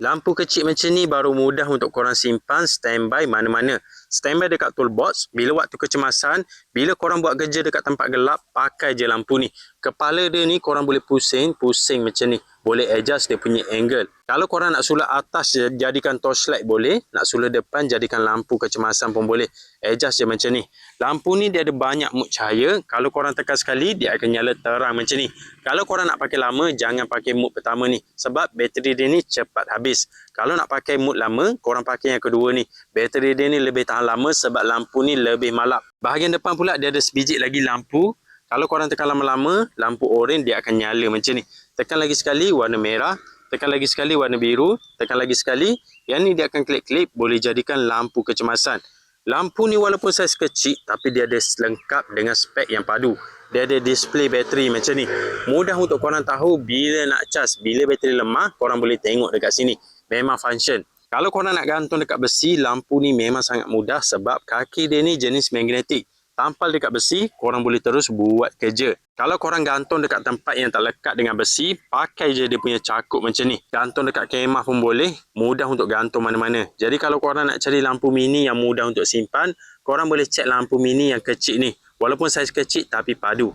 Lampu kecil macam ni baru mudah untuk korang simpan standby mana-mana. Standby dekat toolbox, bila waktu kecemasan, bila korang buat kerja dekat tempat gelap, pakai je lampu ni. Kepala dia ni korang boleh pusing macam ni. Boleh adjust dia punya angle. Kalau korang nak sulat atas, jadikan torchlight boleh. Nak sulat depan, jadikan lampu kecemasan pun boleh. Adjust je macam ni. Lampu ni dia ada banyak mood cahaya. Kalau korang tekan sekali, dia akan nyala terang macam ni. Kalau korang nak pakai lama, jangan pakai mood pertama ni. Sebab bateri dia ni cepat habis. Kalau nak pakai mood lama, korang pakai yang kedua ni. Bateri dia ni lebih tahan lama sebab lampu ni lebih malap. Bahagian depan pula dia ada sebiji lagi lampu. Kalau korang tekan lama-lama, lampu oranye dia akan nyala macam ni. Tekan lagi sekali warna merah, tekan lagi sekali warna biru, tekan lagi sekali. Yang ni dia akan klip-klip, boleh jadikan lampu kecemasan. Lampu ni walaupun saiz kecil, tapi dia ada lengkap dengan spek yang padu. Dia ada display bateri macam ni. Mudah untuk korang tahu bila nak cas, bila bateri lemah, korang boleh tengok dekat sini. Memang function. Kalau korang nak gantung dekat besi, lampu ni memang sangat mudah sebab kaki dia ni jenis magnetik. Tampal dekat besi, korang boleh terus buat kerja. Kalau korang gantung dekat tempat yang tak lekat dengan besi, pakai je dia punya cakup macam ni. Gantung dekat kemah pun boleh, mudah untuk gantung mana-mana. Jadi kalau korang nak cari lampu mini yang mudah untuk simpan, korang boleh cek lampu mini yang kecil ni. Walaupun saiz kecil tapi padu.